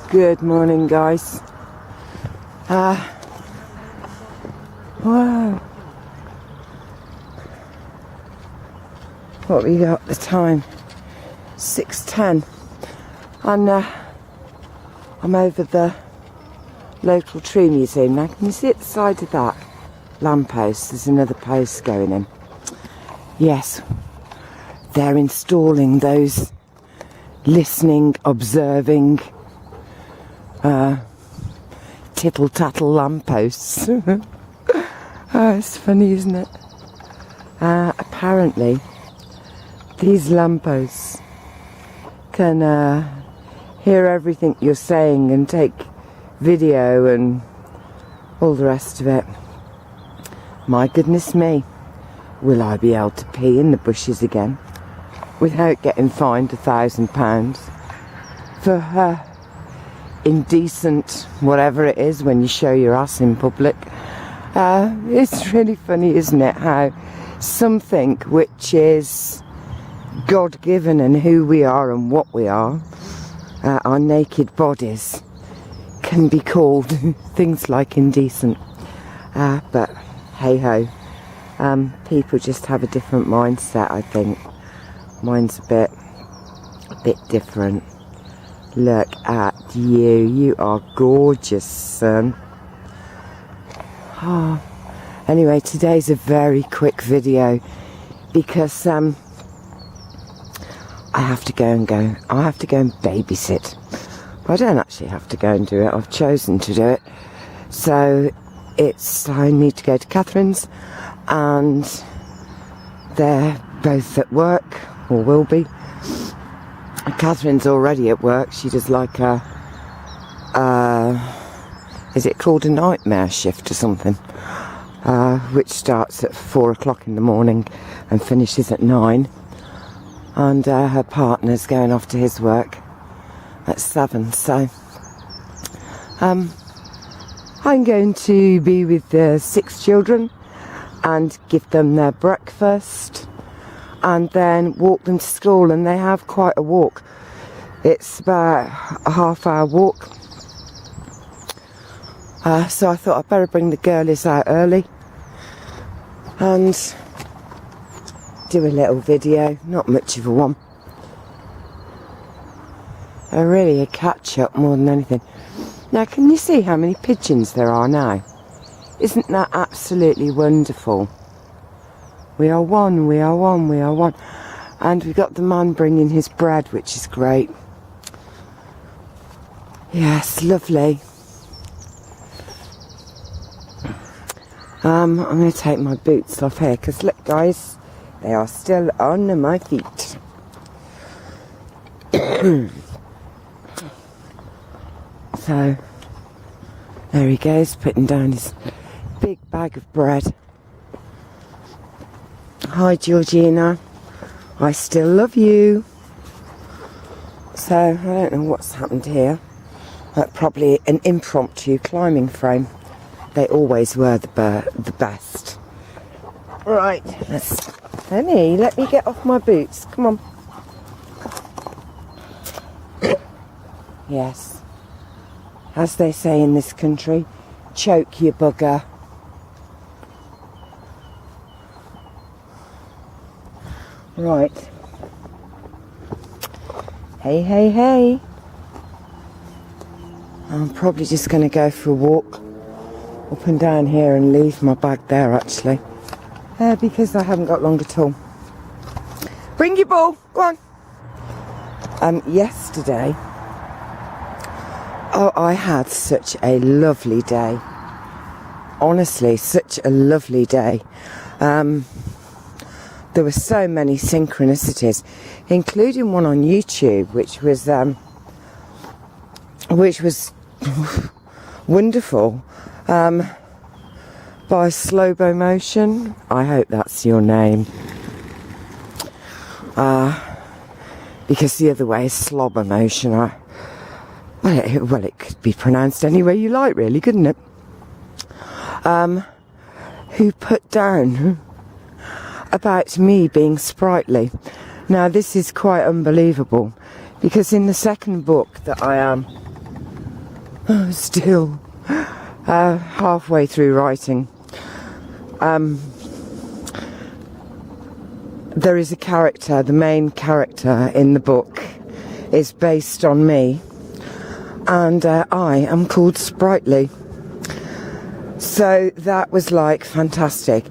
Good morning, guys. Wow. What we got the time? 6:10. And I'm over the local tree museum now. Can you see at the side of that lamppost? There's another post going in. Yes, they're installing those listening, observing, tittle-tattle lampposts. Oh, it's funny, isn't it? Apparently, these lampposts can hear everything you're saying and take video and all the rest of it. My goodness me, will I be able to pee in the bushes again without getting fined £1,000 for indecent whatever it is when you show your ass in public? It's really funny, isn't it, how something which is God-given and who we are and what we are, our naked bodies, can be called things like indecent. But hey-ho, people just have a different mindset, I think. Mine's a bit different. Look at you. You are gorgeous, son. Oh. Anyway, today's a very quick video because I have to go and babysit. I don't actually have to go and do it. I've chosen to do it. So I need to go to Catherine's, and they're both at work, or will be. Catherine's already at work. She does like is it called a nightmare shift or something? Which starts at 4 o'clock in the morning and finishes at 9. And her partner's going off to his work at 7. So I'm going to be with the 6 children and give them their breakfast, and then walk them to school. And they have quite a walk. It's about a half-hour walk. So I thought I'd better bring the girlies out early and do a little video. Not much of a one. Really a catch-up more than anything. Now, can you see how many pigeons there are now? Isn't that absolutely wonderful? We are one, we are one, we are one. And we've got the man bringing his bread, which is great. Yes, lovely. I'm going to take my boots off here because look, guys, they are still on my feet. So there he goes, putting down his big bag of bread. Hi, Georgina. I still love you. So I don't know what's happened here. Probably an impromptu climbing frame. They always were the best. Right, Henny, let me get off my boots. Come on. Yes. As they say in this country, choke you bugger. Right. Hey, hey, hey. I'm probably just going to go for a walk up and down here and leave my bag there, actually. Because I haven't got long at all. Bring your ball. Go on. Yesterday, I had such a lovely day. Honestly, such a lovely day. There were so many synchronicities, including one on YouTube, which was wonderful. By Slow-Bo Motion. I hope that's your name. Because the other way is Slobber Motion. Well, it could be pronounced any way you like, really, couldn't it? Who put down about me being sprightly. Now, this is quite unbelievable, because in the second book that I am Still halfway through writing. There is a character, the main character in the book is based on me, and I am called Sprightly. So that was like fantastic,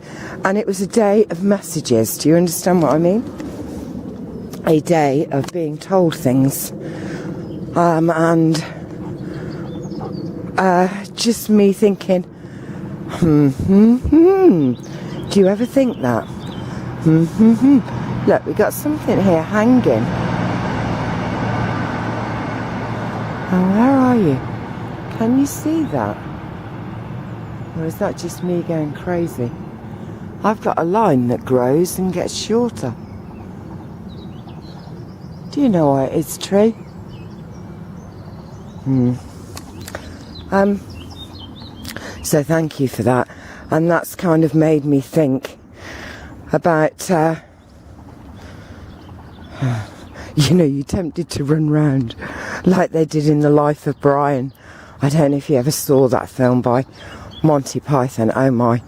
and it was a day of messages. Do you understand what I mean? A day of being told things, and just me thinking, do you ever think that? Look, we got something here hanging. Oh, where are you? Can you see that? Or is that just me going crazy? I've got a line that grows and gets shorter. Do you know why it's true? So thank you for that. And that's kind of made me think about, you're tempted to run round like they did in The Life of Brian. I don't know if you ever saw that film by Monty Python. Oh my,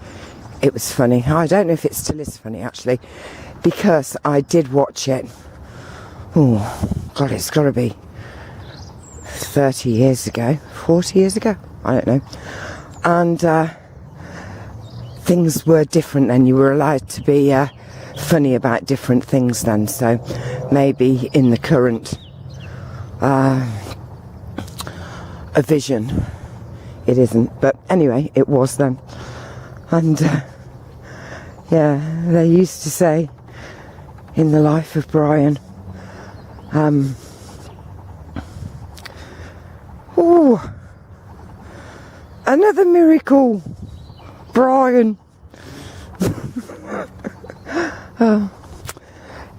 it was funny. I don't know if it still is funny actually, because I did watch it. Oh God, it's got to be 30 years ago, 40 years ago, I don't know. And things were different then. You were allowed to be funny about different things then, so maybe in the current a vision it isn't, but anyway, it was then. And yeah, they used to say in The Life of Brian, oh, another miracle, Brian. Oh,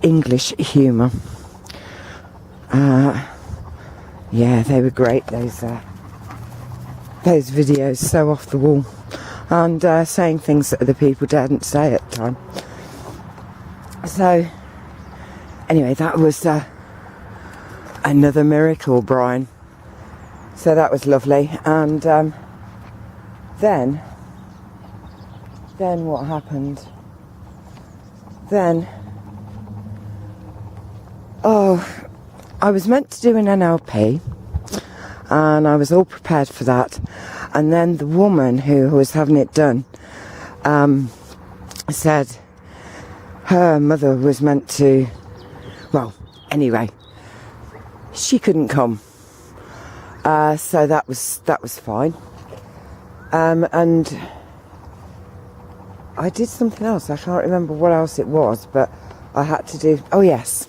English humour. Yeah, they were great, those videos, so off the wall, and saying things that other people daren't say at the time. So anyway, that was another miracle, Brian. So that was lovely. And then what happened? Then, I was meant to do an NLP, and I was all prepared for that. And then the woman who was having it done said her mother was meant to, well, anyway, she couldn't come. So that was fine. And I did something else. I can't remember what else it was, but I had to do... Oh, yes.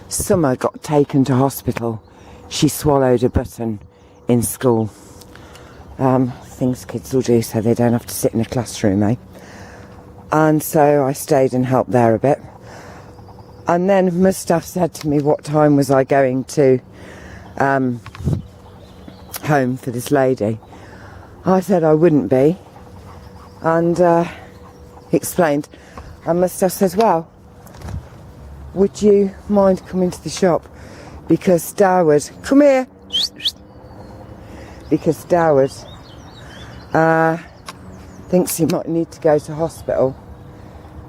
Summer got taken to hospital. She swallowed a button in school. Things kids will do so they don't have to sit in a classroom, eh? And so I stayed and helped there a bit. And then Mustaf said to me, what time was I going to home for this lady? I said I wouldn't be. And he explained. And Mustaf says, well, would you mind coming to the shop? Because Dawood, come here. Because Dawood thinks he might need to go to hospital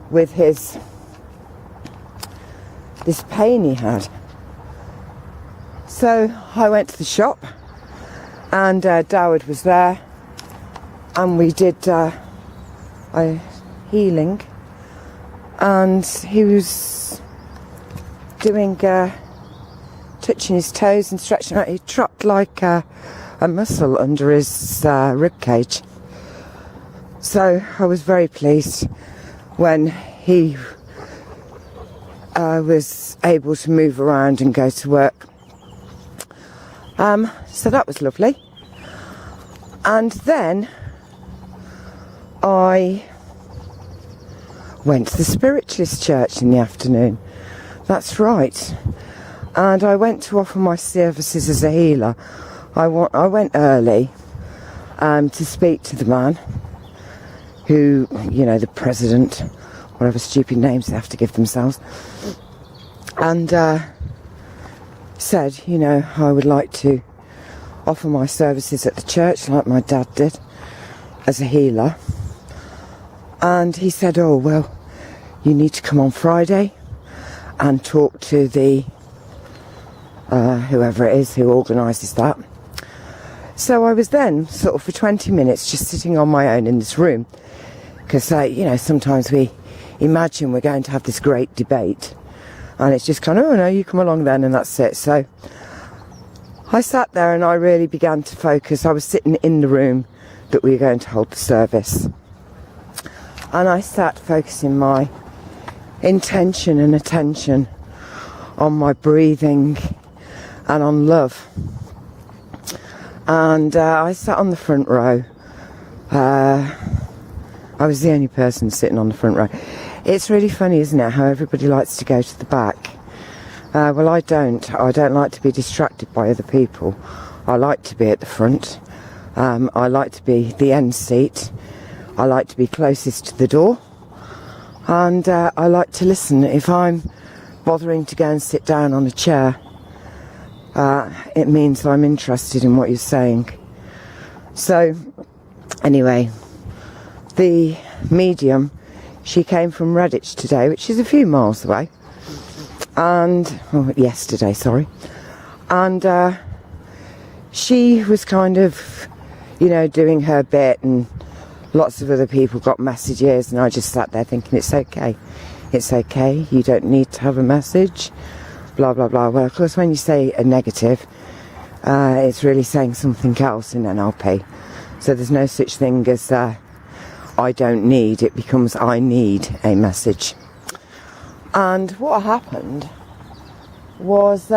with this pain he had. So I went to the shop, and Dawood was there, and we did a healing, and he was doing touching his toes and stretching out. He dropped like a muscle under his rib cage. So I was very pleased when he was able to move around and go to work. So that was lovely. And then I went to the spiritualist church in the afternoon. That's right. And I went to offer my services as a healer. I went early to speak to the man who, the president, whatever stupid names they have to give themselves, and said, I would like to offer my services at the church like my dad did as a healer. And he said, oh, well, you need to come on Friday and talk to the whoever it is who organises that. So I was then sort of for 20 minutes just sitting on my own in this room, because you know, sometimes we imagine we're going to have this great debate and it's just kind of, oh no, you come along then and that's it. So I sat there and I really began to focus. I was sitting in the room that we were going to hold the service, and I sat focusing my intention and attention on my breathing and on love. And I sat on the front row. I was the only person sitting on the front row. It's really funny, isn't it, how everybody likes to go to the back. Well, I don't. I don't like to be distracted by other people. I like to be at the front. I like to be the end seat. I like to be closest to the door. And I like to listen. If I'm bothering to go and sit down on a chair, it means I'm interested in what you're saying. So, anyway, the medium, she came from Redditch today, which is a few miles away, and yesterday, sorry, and she was kind of, you know, doing her bit, and lots of other people got messages, and I just sat there thinking, it's okay, you don't need to have a message, blah blah blah. Well, of course, when you say a negative, it's really saying something else in NLP. So there's no such thing as I don't need. It becomes I need a message. And what happened was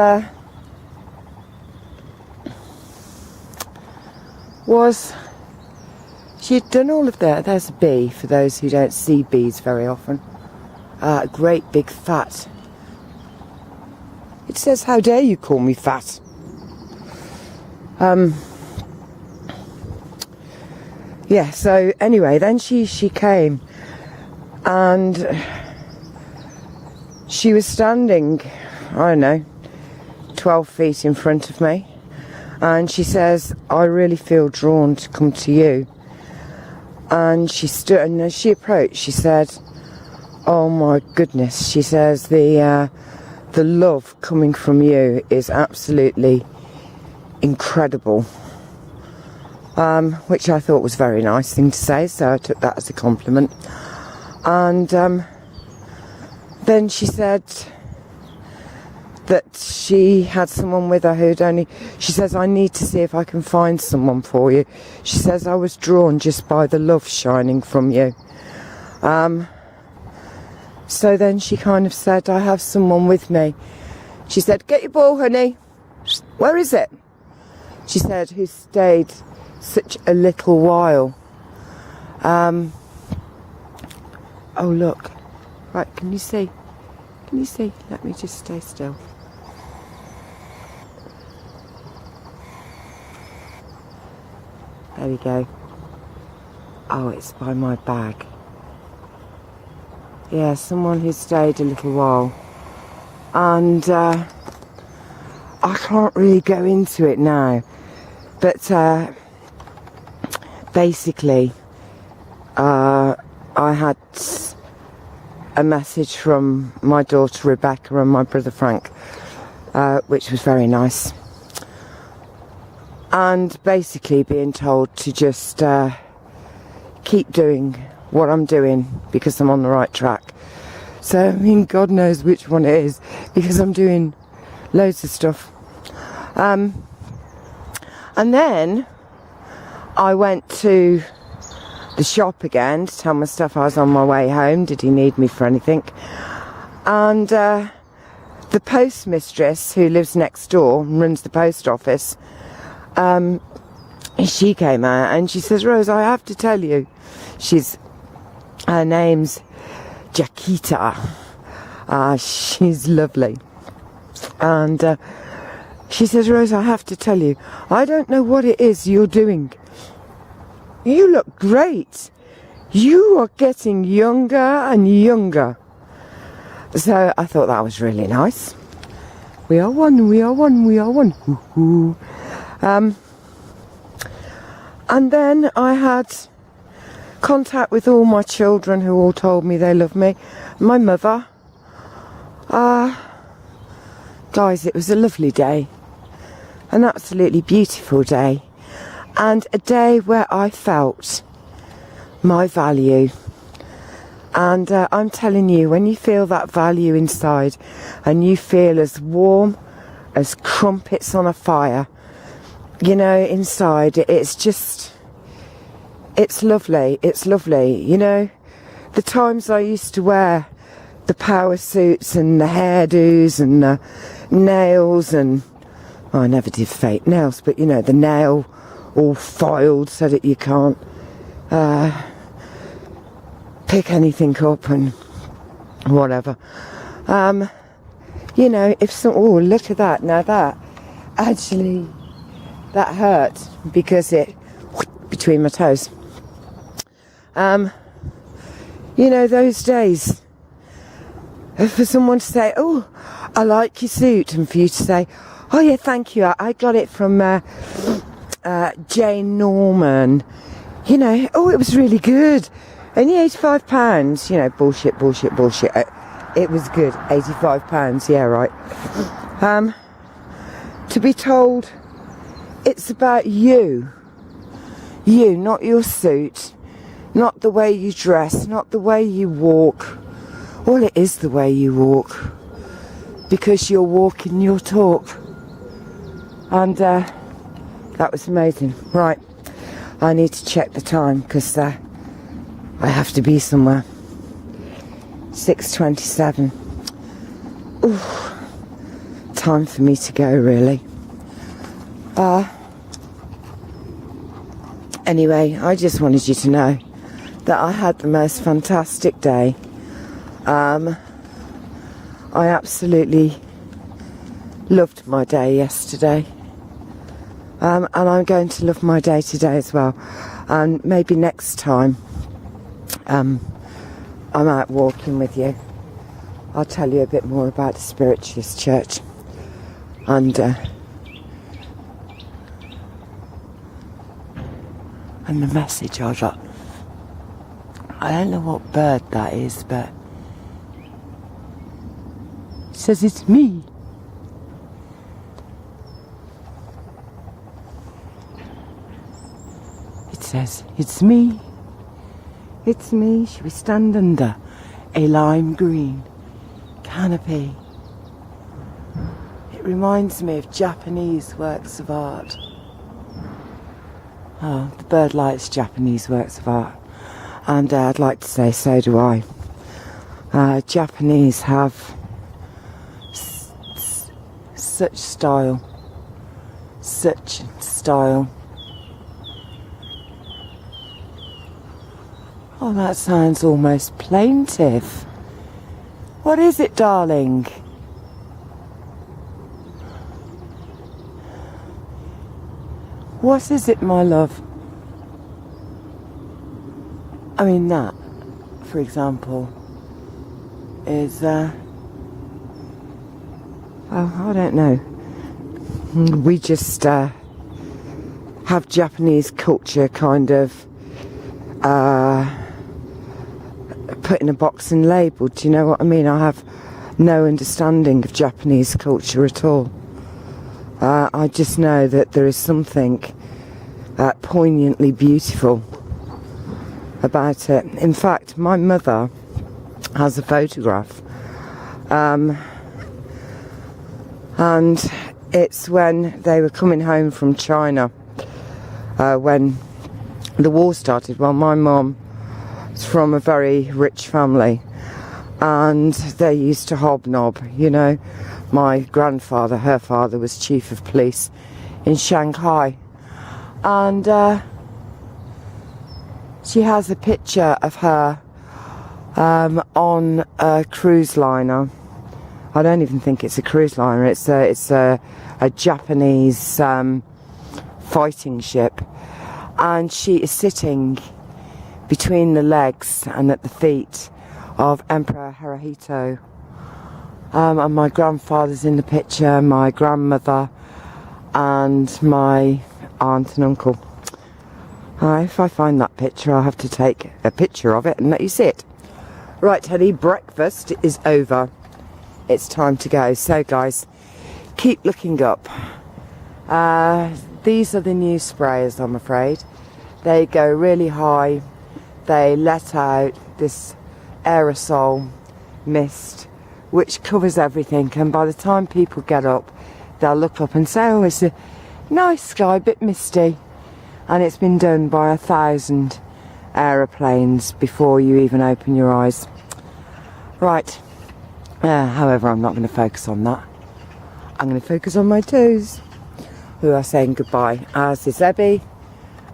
she'd done all of that. There's a bee, for those who don't see bees very often. A great big fat. It says, how dare you call me fat? Yeah, so anyway, then she came, and she was standing, I don't know, 12 feet in front of me, and she says, I really feel drawn to come to you. And she stood, and as she approached, she said, oh my goodness, she says, the love coming from you is absolutely incredible. Which I thought was a very nice thing to say, so I took that as a compliment. And then she said that she had someone with her who'd only, she says, I need to see if I can find someone for you. She says, I was drawn just by the love shining from you. So then she kind of said, I have someone with me. She said, get your ball, honey. Where is it? She said, who stayed such a little while. Oh look, right, can you see? Let me just stay still. There we go. Oh, it's by my bag. Yeah, someone who stayed a little while, and I can't really go into it now, but basically, I had a message from my daughter Rebecca and my brother Frank, which was very nice. And basically being told to just keep doing what I'm doing because I'm on the right track. So, I mean, God knows which one it is, because I'm doing loads of stuff. And then I went to the shop again to tell my stuff I was on my way home. Did he need me for anything? And the postmistress who lives next door and runs the post office, she came out and she says, Rose, I have to tell you, her name's Jaquita. She's lovely. And she says, Rose, I have to tell you, I don't know what it is you're doing. You look great. You are getting younger and younger. So I thought that was really nice. We are one, we are one, we are one. Hoo-hoo. And then I had contact with all my children who all told me they love me. My mother. Guys, it was a lovely day. An absolutely beautiful day. And a day where I felt my value. And I'm telling you, when you feel that value inside and you feel as warm as crumpets on a fire, you know, inside, it's lovely. It's lovely. You know, the times I used to wear the power suits and the hairdos and the nails, and I never did fake nails, but you know, the nail all filed so that you can't pick anything up and whatever. You know, if some, oh, look at that. Now that actually, that hurt because it between my toes. You know, those days, for someone to say, oh, I like your suit, and for you to say, oh yeah, thank you, I got it from Jane Norman, you know, oh, it was really good, only £85, you know, bullshit. It was good, £85, yeah, right. To be told it's about you, not your suit, not the way you dress, not the way you walk. Well, it is the way you walk, because you're walking your talk. And that was amazing. Right, I need to check the time because I have to be somewhere. 6:27. Ooh, time for me to go, really. Anyway, I just wanted you to know that I had the most fantastic day. I absolutely loved my day yesterday. And I'm going to love my day today as well. And maybe next time I'm out walking with you, I'll tell you a bit more about the Spiritualist Church. And the message I got. I don't know what bird that is, but it says it's me. It says, it's me. It's me. Should we stand under a lime green canopy? It reminds me of Japanese works of art. Oh, the bird likes Japanese works of art. And I'd like to say, so do I. Japanese have such style. Such style. Oh, that sounds almost plaintive. What is it, darling? What is it, my love? I mean, that, for example, is, oh, I don't know. We just have Japanese culture kind of put in a box and labelled. Do you know what I mean? I have no understanding of Japanese culture at all. I just know that there is something poignantly beautiful about it. In fact, my mother has a photograph, and it's when they were coming home from China, when the war started. Well, my mum is from a very rich family, and they used to hobnob, you know. My grandfather, her father, was chief of police in Shanghai, and she has a picture of her on a cruise liner. I don't even think it's a cruise liner. It's a Japanese fighting ship, and she is sitting between the legs and at the feet of Emperor Hirohito. And my grandfather's in the picture, my grandmother, and my aunt and uncle. If I find that picture, I'll have to take a picture of it and let you see it. Right, honey, breakfast is over. It's time to go. So, guys, keep looking up. These are the new sprayers, I'm afraid. They go really high. They let out this aerosol mist which covers everything, and by the time people get up, they'll look up and say, oh, it's a nice sky, a bit misty. And it's been done by 1,000 aeroplanes before you even open your eyes. Right, however, I'm not going to focus on that. I'm going to focus on my toes, who are saying goodbye, as is Ebby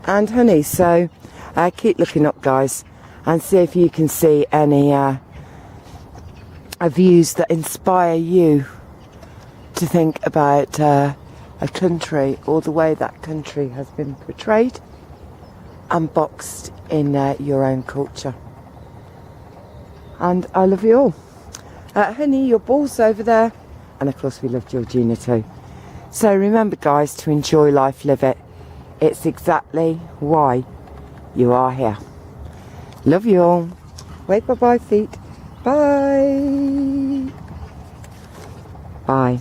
and Honey. So keep looking up, guys, and see if you can see any views that inspire you to think about a country, or the way that country has been portrayed and boxed in your own culture. And I love you all. Honey, your ball's over there. And of course we love Georgina too. So remember, guys, to enjoy life, live it. It's exactly why you are here. Love you all. Wait, bye-bye, feet. Bye. Bye.